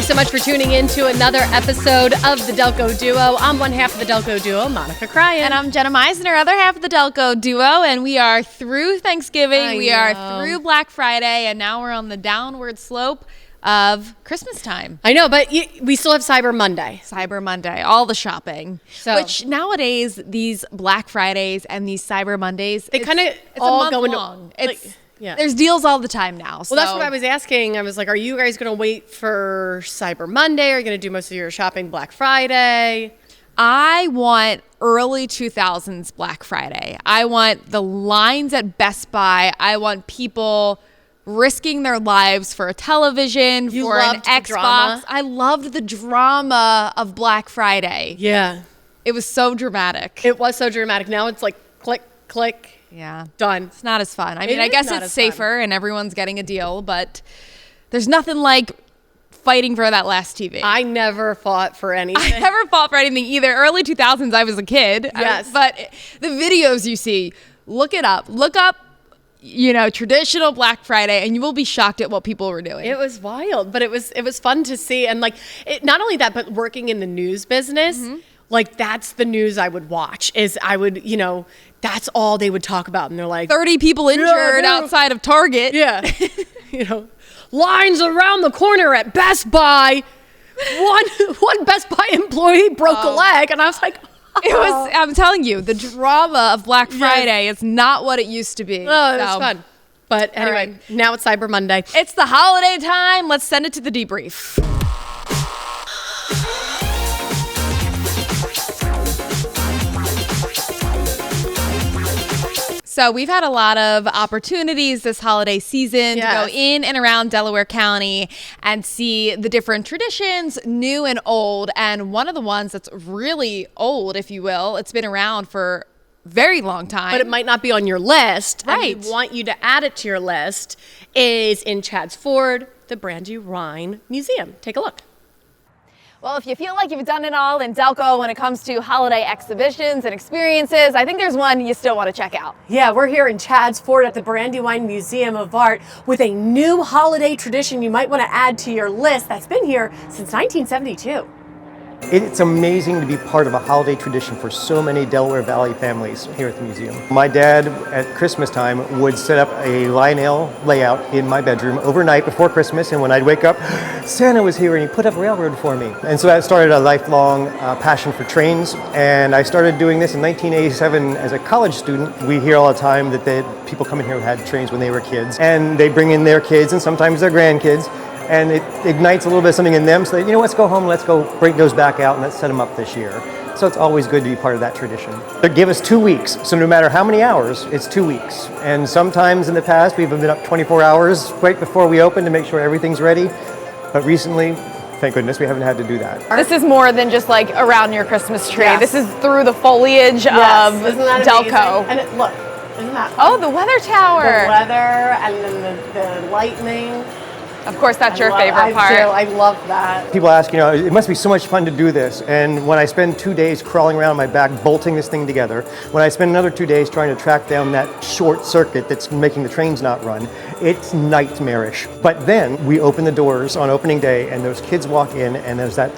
so much for tuning in to another episode of the Delco Duo. I'm one half of the Delco Duo, Monica Cryan. And I'm Jenna Meisner, other half of the Delco Duo. And we are through Thanksgiving, we are through Black Friday, and now we're on the downward slope of Christmas time. I know, but we still have Cyber Monday. Cyber Monday, all the shopping. Which nowadays, these Black Fridays and these Cyber Mondays, they kind of all go into... There's deals all the time now. Well, that's what I was asking. I was like, are you guys going to wait for Cyber Monday? Are you going to do most of your shopping Black Friday? I want early 2000s Black Friday. I want the lines at Best Buy. I want people risking their lives for a television, for an Xbox. I loved the drama of Black Friday. Yeah. It was so dramatic. It was so dramatic. Now it's like click, click. Yeah. Done. It's not as fun. I mean, I guess it's safer and everyone's getting a deal, but there's nothing like fighting for that last TV. I never fought for anything. I never fought for anything either. Early 2000s, I was a kid. Yes. But the videos you see, look it up. Look up, traditional Black Friday, and you will be shocked at what people were doing. It was wild, but it was fun to see. And not only that, but working in the news business, that's the news I would watch. That's all they would talk about. And they're like 30 people injured outside of Target. Yeah. Lines around the corner at Best Buy. One Best Buy employee broke a leg. And I was like, I'm telling you, the drama of Black Friday is not what it used to be. Oh, it was fun. But anyway, now it's Cyber Monday. It's the holiday time. Let's send it to the debrief. So we've had a lot of opportunities this holiday season to go in and around Delaware County and see the different traditions, new and old. And one of the ones that's really old, if you will, it's been around for a very long time. But it might not be on your list. Right. And we want you to add it to your list, is in Chadds Ford, the Brandywine Museum. Take a look. Well, if you feel like you've done it all in Delco when it comes to holiday exhibitions and experiences, I think there's one you still want to check out. Yeah, we're here in Chadds Ford at the Brandywine Museum of Art with a new holiday tradition you might want to add to your list that's been here since 1972. It's amazing to be part of a holiday tradition for so many Delaware Valley families here at the museum. My dad, at Christmas time, would set up a Lionel layout in my bedroom overnight before Christmas, and when I'd wake up, Santa was here and he put up railroad for me. And so that started a lifelong passion for trains, and I started doing this in 1987 as a college student. We hear all the time that people come in here who had trains when they were kids, and they bring in their kids and sometimes their grandkids. And it ignites a little bit of something in them, so that, let's go home, let's go break those back out, and let's set them up this year. So it's always good to be part of that tradition. They give us 2 weeks, so no matter how many hours, it's 2 weeks. And sometimes in the past, we've been up 24 hours right before we open to make sure everything's ready. But recently, thank goodness, we haven't had to do that. This is more than just like around your Christmas tree. Yes. This is through the foliage of Isn't that Delco. amazing? And look, isn't that fun? Oh, the weather tower. The weather and then the lightning. Of course, that's your favorite part. I love that. People ask, it must be so much fun to do this. And when I spend 2 days crawling around on my back, bolting this thing together, when I spend another 2 days trying to track down that short circuit that's making the trains not run, it's nightmarish. But then we open the doors on opening day and those kids walk in and there's that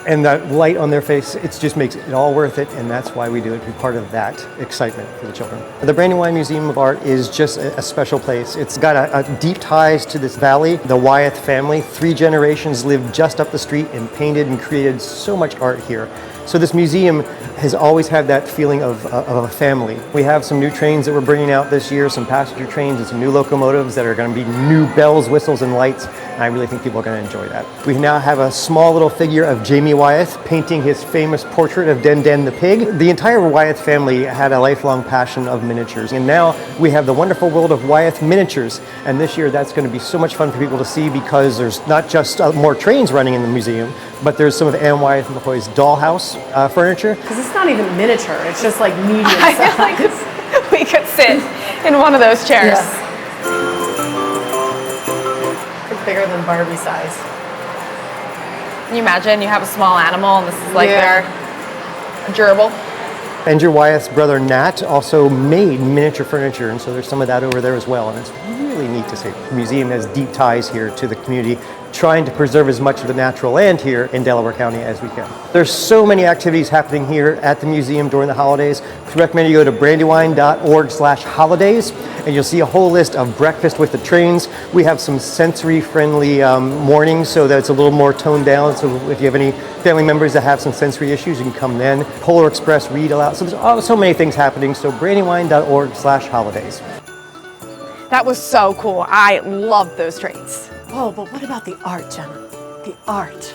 and that light on their face. It just makes it all worth it, and that's why we do it, to be part of that excitement for the children. The Brandywine Museum of Art is just a special place. It's got a deep ties to this valley. The Wyeth family, 3 generations lived just up the street and painted and created so much art here. So this museum has always had that feeling of a family. We have some new trains that we're bringing out this year, some passenger trains and some new locomotives that are going to be new bells, whistles, and lights. And I really think people are going to enjoy that. We now have a small little figure of Jamie Wyeth painting his famous portrait of Den Den the pig. The entire Wyeth family had a lifelong passion of miniatures. And now we have the wonderful world of Wyeth miniatures. And this year that's going to be so much fun for people to see, because there's not just more trains running in the museum, but there's some of Anne Wyeth McCoy's dollhouse furniture. Because it's not even miniature, it's just like medium I size. feel like we could sit in one of those chairs. Yes. It's bigger than Barbie size. Can you imagine you have a small animal and this is like their gerbil? Andrew Wyeth's brother Nat also made miniature furniture, and so there's some of that over there as well, and it's really neat to see. The museum has deep ties here to the community, trying to preserve as much of the natural land here in Delaware County as we can. There's so many activities happening here at the museum during the holidays. I recommend you go to brandywine.org/holidays, and you'll see a whole list of breakfast with the trains. We have some sensory-friendly mornings, so that it's a little more toned down. So if you have any family members that have some sensory issues, you can come then. Polar Express read aloud. So there's so many things happening. So brandywine.org/holidays. That was so cool. I love those trains. Oh, but what about the art, Jenna? The art.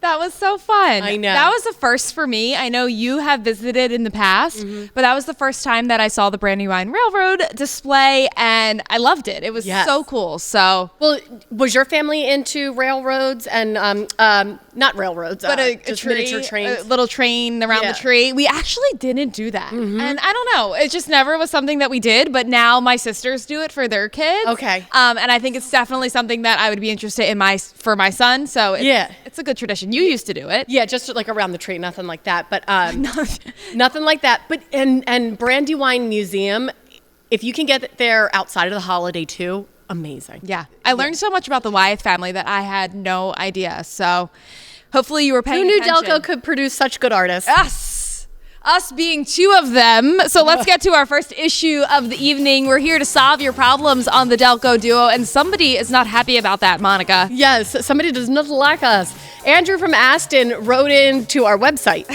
That was so fun. I know. That was the first for me. I know you have visited in the past, but that was the first time that I saw the Brandywine Railroad display, and I loved it. It was so cool. So, well, was your family into railroads and not railroads, but just tree, miniature trains? a little train around the tree. We actually didn't do that, and I don't know. It just never was something that we did. But now my sisters do it for their kids. Okay. And I think it's definitely something that I would be interested in for my son. So it's a good tradition. You used to do it. Yeah, just like around the tree, nothing like that. But nothing like that. But and Brandywine Museum, if you can get there outside of the holiday too, amazing. Yeah. I learned so much about the Wyeth family that I had no idea. So hopefully you were paying attention. Who knew attention. Delco could produce such good artists? Us being two of them. So let's get to our first issue of the evening. We're here to solve your problems on the Delco Duo, and somebody is not happy about that, Monica. Yes, somebody does not like us. Andrew from Aston wrote in to our website,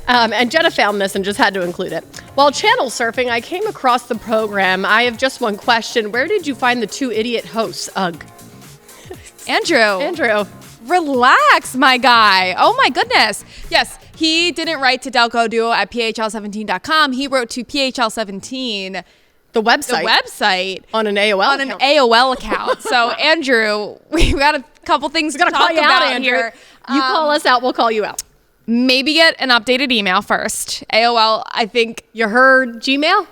and Jenna found this and just had to include it. While channel surfing, I came across the program. I have just one question. Where did you find the two idiot hosts? Ugh. Andrew. Relax, my guy. Oh my goodness. Yes, he didn't write to Delco Duo at phl17.com. He wrote to phl17, the website on an AOL AOL account. So Andrew, we've got a couple things to talk about here. You call us out, we'll call you out. Maybe get an updated email first. AOL, I think you heard Gmail,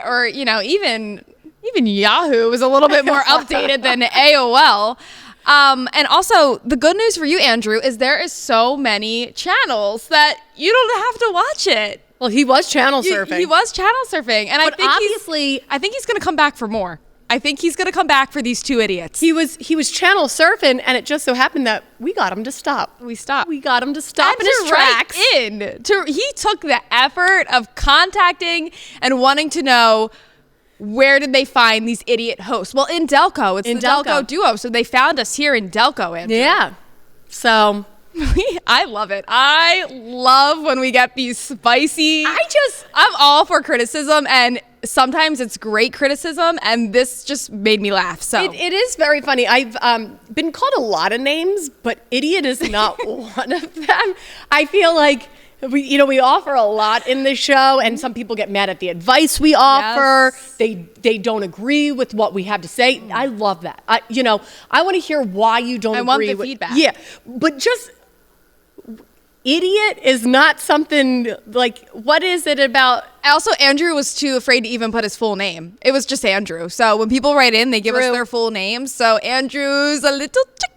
or even Yahoo was a little bit more updated than AOL. And also, the good news for you, Andrew, is there is so many channels that you don't have to watch it. Well, he was channel surfing. He was channel surfing, and but I think he's going to come back for more. I think he's going to come back for these two idiots. He was channel surfing, and it just so happened that we got him to stop. We got him to stop in his tracks. He took the effort of contacting and wanting to know, where did they find these idiot hosts? Well, in Delco. It's the Delco Duo. So they found us here in Delco, Andrew. Yeah. So I love it. I love when we get these spicy. I'm all for criticism, and sometimes it's great criticism, and this just made me laugh. So it is very funny. I've been called a lot of names, but idiot is not one of them. I feel like we offer a lot in the show, and some people get mad at the advice we offer. Yes. They don't agree with what we have to say. I love that. I want to hear why you don't agree. I want the feedback. Yeah, but just idiot is not something like, what is it about? Also, Andrew was too afraid to even put his full name. It was just Andrew. So when people write in, they give us their full names. So Andrew's a little chicken.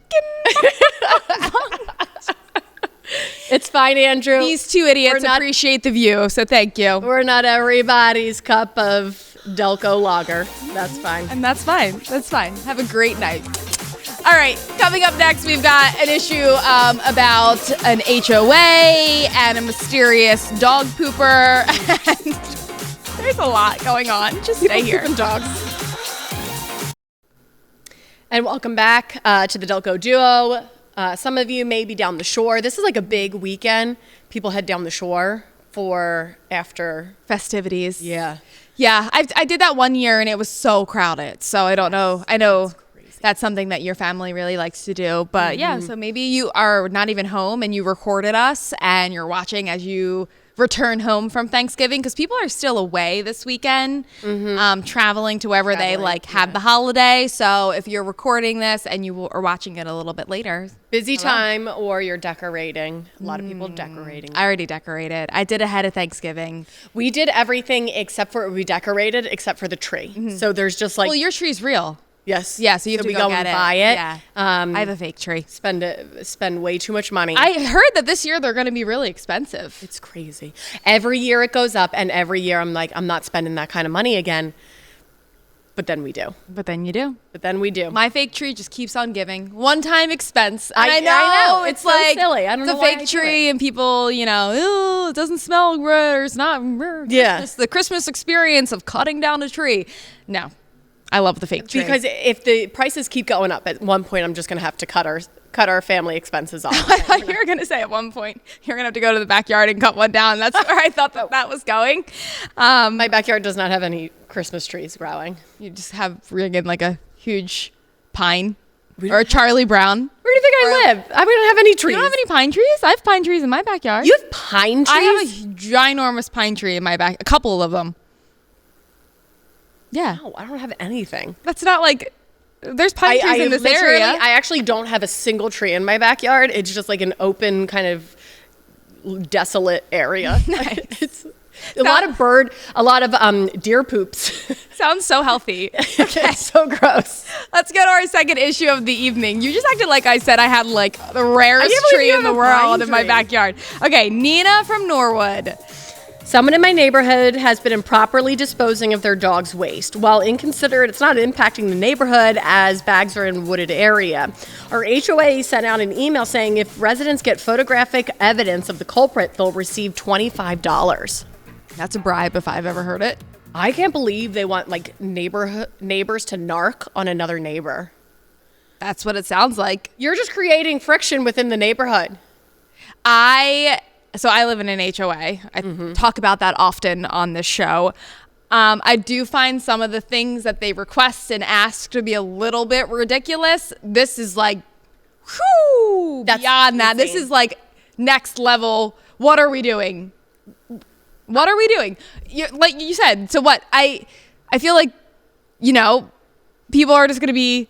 It's fine, Andrew. These two idiots appreciate the view, so thank you. We're not everybody's cup of Delco lager. That's fine. And that's fine. That's fine. Have a great night. All right, coming up next, we've got an issue about an HOA and a mysterious dog pooper. And there's a lot going on. Just stay here. Dogs. And welcome back to the Delco Duo. Some of you may be down the shore. This is like a big weekend. People head down the shore for after festivities. Yeah. Yeah, I did that one year, and it was so crowded. So I don't know. I know that's something that your family really likes to do. But yeah, so maybe you are not even home and you recorded us and you're watching as you return home from Thanksgiving, because people are still away this weekend, traveling to wherever they have the holiday. So if you're recording this and you are watching it a little bit later, busy time, or you're decorating. A lot of people decorating. I already decorated. I did ahead of Thanksgiving. We did everything except for we decorated except for the tree. So there's just like, well, your tree's real. Yes. Yeah, so you have to go and buy it. Yeah. I have a fake tree. Spend way too much money. I heard that this year they're going to be really expensive. It's crazy. Every year it goes up, and every year I'm like, I'm not spending that kind of money again. But then we do. But then you do. But then we do. My fake tree just keeps on giving. One-time expense. And I know. It's so like silly. I don't know the why I fake do tree and people, it doesn't smell good or it's not Christmas. The Christmas experience of cutting down a tree. No. I love the fake tree. Because if the prices keep going up, at one point I'm just going to have to cut our family expenses off. I thought you were going to say at one point you're going to have to go to the backyard and cut one down. That's where I thought that was going. My backyard does not have any Christmas trees growing. You just have friggin' like a huge pine or a Charlie Brown. Where do you think I live? We don't have any trees. You don't have any pine trees? I have pine trees in my backyard. You have pine trees? I have a ginormous pine tree in my back. A couple of them. Yeah. No, I don't have anything. That's not like... There's pine trees in this area. I actually don't have a single tree in my backyard. It's just like an open kind of desolate area. Nice. It's a lot of deer poops. Sounds so healthy. Okay. So gross. Let's go to our second issue of the evening. You just acted like I said I had like the rarest tree in the world in my backyard. Okay, Nina from Norwood. Someone in my neighborhood has been improperly disposing of their dog's waste. While inconsiderate, it's not impacting the neighborhood as bags are in a wooded area. Our HOA sent out an email saying if residents get photographic evidence of the culprit, they'll receive $25. That's a bribe if I've ever heard it. I can't believe they want like neighbors to narc on another neighbor. That's what it sounds like. You're just creating friction within the neighborhood. So I live in an HOA. I talk about that often on this show. I do find some of the things that they request and ask to be a little bit ridiculous. This is like, whew, that's beyond that. insane. This is like next level. What are we doing? What are we doing? Like you said, so what? I feel like, people are just going to be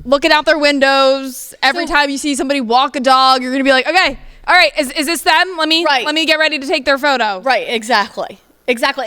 looking out their windows. Every time you see somebody walk a dog, you're going to be like, okay, all right, is this them? Let me get ready to take their photo. Right, exactly.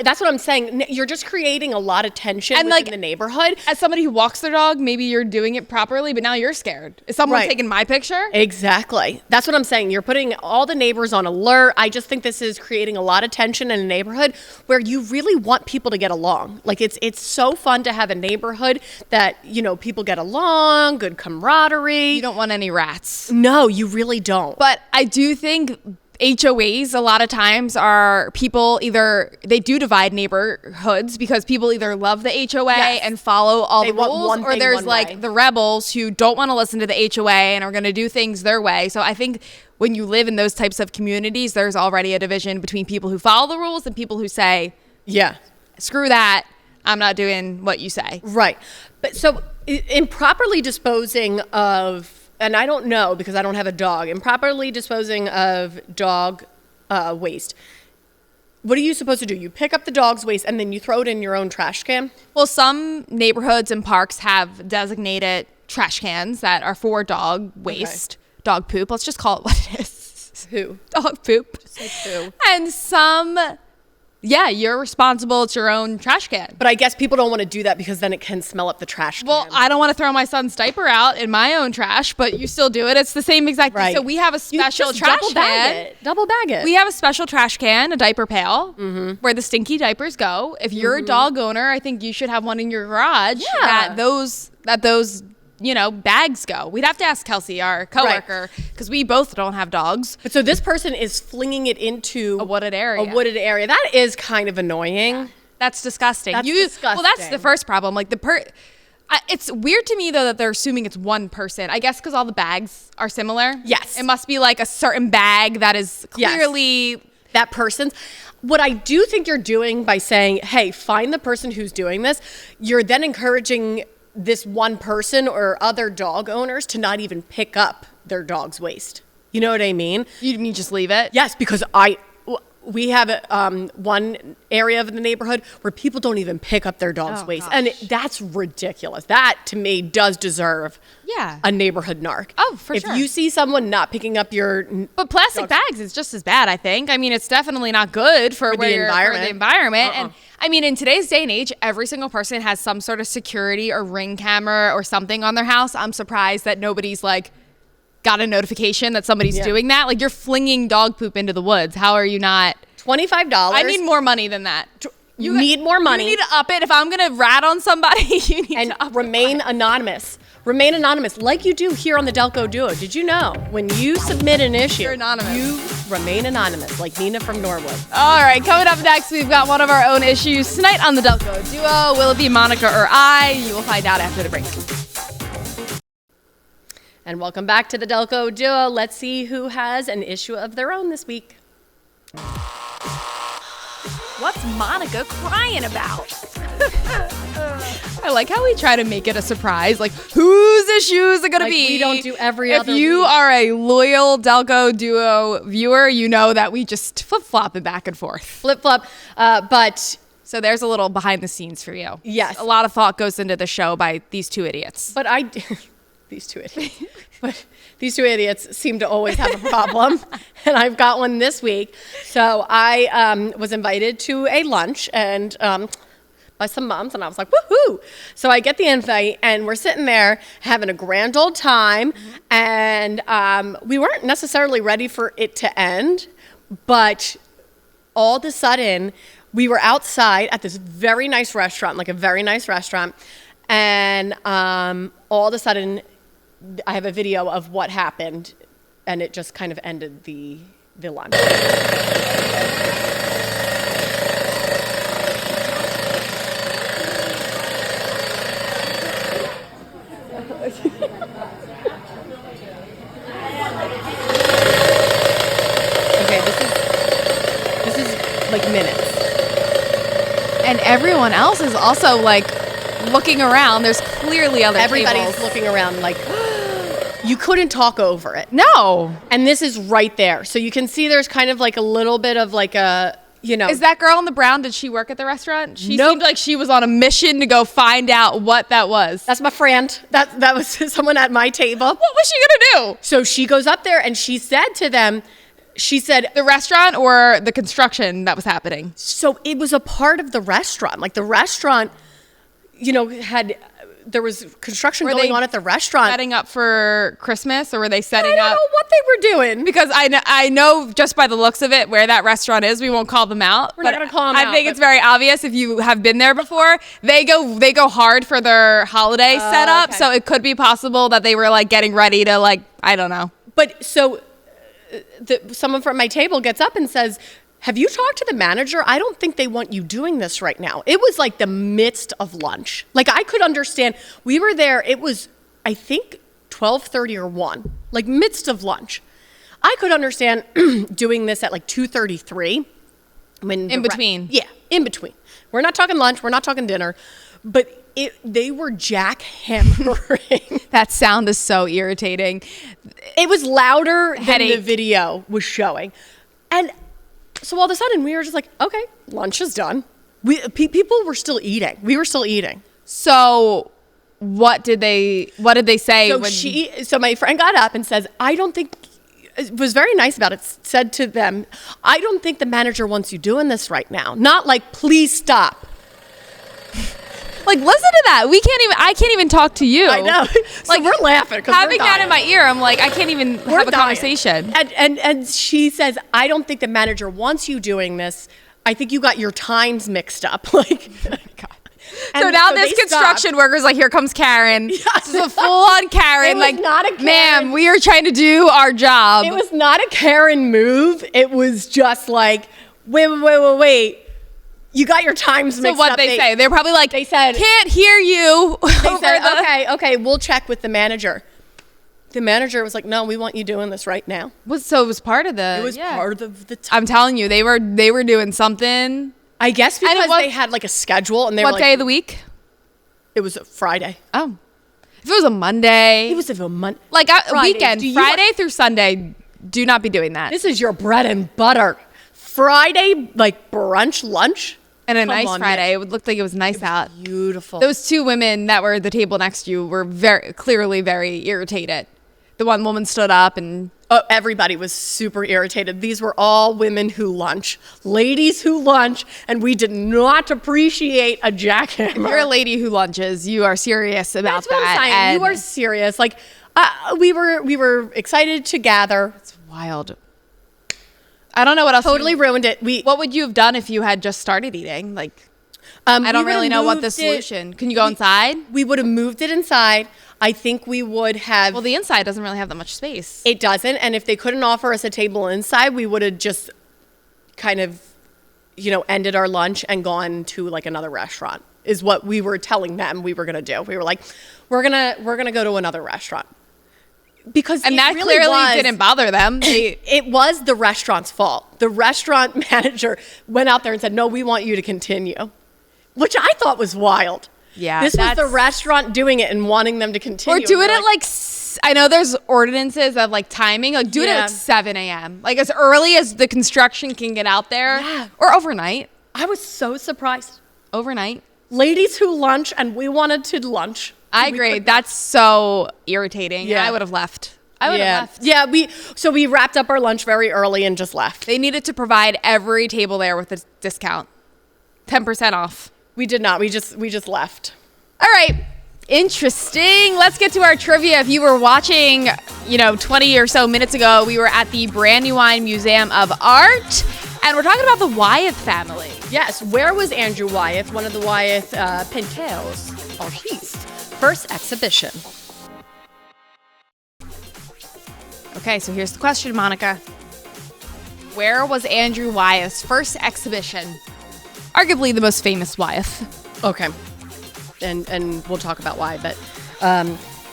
That's what I'm saying. You're just creating a lot of tension within the neighborhood. As somebody who walks their dog, maybe you're doing it properly, but now you're scared. Is someone taking my picture? Exactly. That's what I'm saying. You're putting all the neighbors on alert. I just think this is creating a lot of tension in a neighborhood where you really want people to get along. Like it's so fun to have a neighborhood that, people get along, good camaraderie. You don't want any rats. No, you really don't. But I do think HOAs a lot of times are people they do divide neighborhoods because people either love the HOA and follow all the rules, or there's like the rebels who don't want to listen to the HOA and are going to do things their way. So I think when you live in those types of communities, there's already a division between people who follow the rules and people who say, screw that, I'm not doing what you say. Right. But so improperly disposing of, and I don't know because I don't have a dog, improperly disposing of dog waste. What are you supposed to do? You pick up the dog's waste and then you throw it in your own trash can? Well, some neighborhoods and parks have designated trash cans that are for dog waste, dog poop. Let's just call it what it is. Poo. Dog poop. Just like poo. And some... Yeah, you're responsible. It's your own trash can. But I guess people don't want to do that because then it can smell up the trash can. Well, I don't want to throw my son's diaper out in my own trash, but you still do it. It's the same exact thing. So we have a special trash can. Double bag it. We have a special trash can, a diaper pail, where the stinky diapers go. If you're a dog owner, I think you should have one in your garage that those bags go. We'd have to ask Kelsey, our coworker, because we both don't have dogs. But so this person is flinging it into a wooded area. That is kind of annoying. Yeah. That's disgusting. Disgusting. Well, that's the first problem. Like it's weird to me though that they're assuming it's one person. I guess because all the bags are similar. Yes. It must be like a certain bag that is clearly that person's. What I do think you're doing by saying, hey, find the person who's doing this, you're then encouraging this one person or other dog owners to not even pick up their dog's waste. You know what I mean? You mean just leave it? Yes, because we have one area of the neighborhood where people don't even pick up their dog's waste. Gosh. And that's ridiculous. That, to me, does deserve a neighborhood narc. Oh, for sure. If you see someone not picking up your... But plastic bags is just as bad, I think. I mean, it's definitely not good for the environment. And I mean, in today's day and age, every single person has some sort of security or ring camera or something on their house. I'm surprised that nobody's like got a notification that somebody's doing that. Like, you're flinging dog poop into the woods. How are you not? $25. I need more money than that. need more money. You need to up it. If I'm going to rat on somebody, you need and to up remain anonymous. Remain anonymous, like you do here on the Delco Duo. Did you know when you submit an issue, You're anonymous. you remain anonymous, like Nina from Norwood? All right, coming up next, we've got one of our own issues tonight on the Delco Duo. Will it be Monica or I? You will find out after the break. And welcome back to the Delco Duo. Let's see who has an issue of their own this week. What's Monica crying about? I like how we try to make it a surprise. Like, whose issues are going to be? We don't do every if other If you week. are a loyal Delco Duo viewer, you know that we just flip-flop it back and forth. Flip-flop, but... So there's a little behind the scenes for you. Yes. A lot of thought goes into the show by these two idiots. But these two idiots. But these two idiots seem to always have a problem, and I've got one this week. So I was invited to a lunch and by some moms, and I was like, woohoo! So I get the invite, and we're sitting there having a grand old time, and we weren't necessarily ready for it to end, but all of a sudden, we were outside at this very nice restaurant, like a very nice restaurant, and all of a sudden, I have a video of what happened, and it just kind of ended the lunch. Okay, this is like minutes. And everyone else is also like looking around. There's clearly other Everybody's tables. looking around like, you couldn't talk over it. No. And this is right there. So you can see there's kind of like a little bit of like a, you know. Is that girl in the brown, did she work at the restaurant? She Nope. seemed like she was on a mission to go find out what that was. That's my friend. That was someone at my table. What was she gonna do? So she goes up there and she said to them, she said, The restaurant or the construction that was happening? so it was a part of the restaurant. Like the restaurant, you know, there was construction Were going they on at the restaurant. Setting up for Christmas, or were they I setting don't up? know what they were doing. Because I know just by the looks of it where that restaurant is. We won't call them out. We're not but gonna call them I out, think but- it's very obvious if you have been there before. They go hard for their holiday setup, okay. so it could be possible that they were like getting ready to like, I don't know. But so someone from my table gets up and says, have you talked to the manager? I don't think they want you doing this right now. It was like the midst of lunch. Like I could understand. We were there. It was, I think, 12:30 or 1, like midst of lunch. I could understand doing this at like 2:33. In between. Yeah, in between. We're not talking lunch. We're not talking dinner. But they were jackhammering. That sound is so irritating. It was louder than the Headache. video was showing. And so all of a sudden we were just like, okay, lunch is done. People were still eating. We were still eating. So what did they say? So my friend got up and says, I don't think, was very nice about it, said to them, I don't think the manager wants you doing this right now. Not like, please stop. Like, listen to that. I can't even talk to you. I know. So Like, we're laughing. 'cause Having we're that dying. in my ear, I'm like, I can't even We're have a dying. conversation. And she says, I don't think the manager wants you doing this. I think you got your times mixed up. Like, So now this they construction stopped. worker's like, here comes Karen. Yes. This is a full-on Karen. It was like, not a Karen. ma'am, we are trying to do our job. It was not a Karen move. It was just like, wait. You got your times so mixed what up. they say? They're probably like, they said- can't hear you. They said, okay, we'll check with the manager. The manager was like, no, we want you doing this right now. So it was part of the. It was yeah. part of the time. I'm telling you, they were doing something. I guess And it because was- they had like a schedule and they What were like, day of the week? it was a Friday. Oh, if it was a Monday, It was a Monday. like a Friday. weekend, Do you- Friday through Sunday. Do not be doing that. This is your bread and butter. Friday, like brunch, lunch. And a Come nice on, Friday. Mitch. It would look like it was nice out. Beautiful. Those two women that were at the table next to you were very clearly very irritated. The one woman stood up and Everybody was super irritated. These were all women who lunch, ladies who lunch, and we did not appreciate a jackhammer. you're a lady who lunches. You are serious about That's what that. I'm saying. And You are serious. Like we were excited to gather. it's wild. I don't know what else. Totally ruined it. What would you have done if you had just started eating? Like, I don't really know what the solution. Can you go inside? We would have moved it inside. I think we would have. Well, the inside doesn't really have that much space. It doesn't. And if they couldn't offer us a table inside, we would have just kind of, ended our lunch and gone to like another restaurant, is what we were telling them we were going to do. We were like, we're going to go to another restaurant. And that really clearly didn't bother them. It was the restaurant's fault. The restaurant manager went out there and said, no, we want you to continue, which I thought was wild. Yeah. This was the restaurant doing it and wanting them to continue. Or do it at I know there's ordinances of like timing. Like do it at 7 a.m. Like as early as the construction can get out there. Yeah. Or overnight. I was so surprised. Overnight. Ladies who lunch and we wanted to lunch. I agree. That's so irritating. Yeah. I would have left. I would have left. Yeah, we wrapped up our lunch very early and just left. They needed to provide every table there with a discount. 10% off. We did not. We just left. All right. Interesting. Let's get to our trivia. If you were watching, 20 or so minutes ago, we were at the Brandywine Museum of Art, and we're talking about the Wyeth family. Yes. Where was Andrew Wyeth, one of the Wyeth painters, artistes, first exhibition? Okay, so here's the question, Monica. Where was Andrew Wyeth's first exhibition? Arguably the most famous Wyeth. Okay. And we'll talk about why, but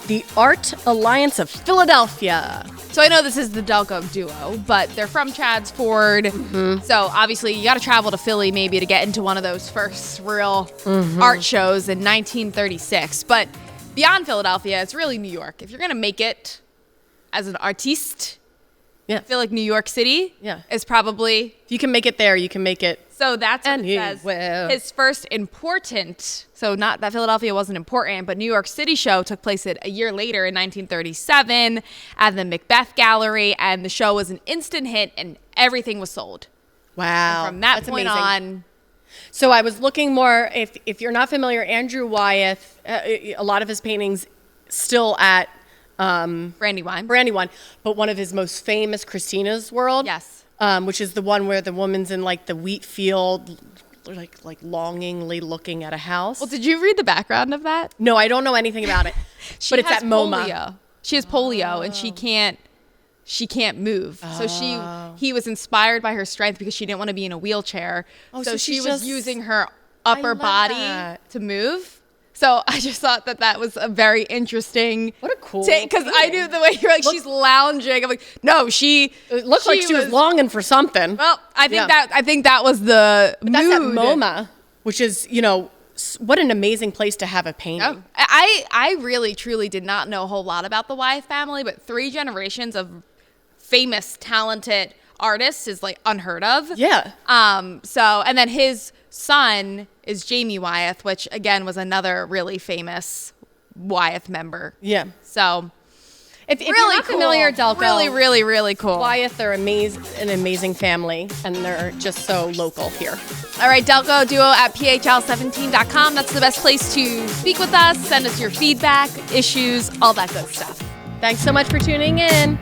the Art Alliance of Philadelphia. So I know this is the Delco Duo, but they're from Chadds Ford. Mm-hmm. So obviously you got to travel to Philly maybe to get into one of those first real art shows in 1936. But beyond Philadelphia, it's really New York. If you're going to make it as an artiste, I feel like New York City is probably... If you can make it there, you can make it. So that's what it says. Will. His first important, so not that Philadelphia wasn't important, but New York City show took place a year later in 1937 at the Macbeth Gallery, and the show was an instant hit and everything was sold. Wow. And from that point on. So I was looking more, if you're not familiar, Andrew Wyeth, a lot of his paintings still at Brandywine, but one of his most famous, Christina's World. Yes. Which is the one where the woman's in like the wheat field, like longingly looking at a house. Well, did you read the background of that? No, I don't know anything about it. But it's at MoMA. Polio. She has polio and she can't move. Oh. So he was inspired by her strength because she didn't want to be in a wheelchair. Oh, so she was using her upper body to move. So I just thought that was a very interesting. What a cool take, because I knew the way you're like she's lounging. I'm like, no, it looked like she was longing for something. Well, I think that was the mood. That's at MoMA, which is what an amazing place to have a painting. Oh, I really truly did not know a whole lot about the Wyeth family, but 3 generations of famous, talented artists is like unheard of. Yeah. So and then his son is Jamie Wyeth, which again was another really famous Wyeth member. Yeah. So if you're not familiar, Delco, really cool. Wyeth, they're an amazing family, and they're just so local here. All right, Delco Duo at phl17.com. That's the best place to speak with us. Send us your feedback, issues, all that good stuff. Thanks so much for tuning in.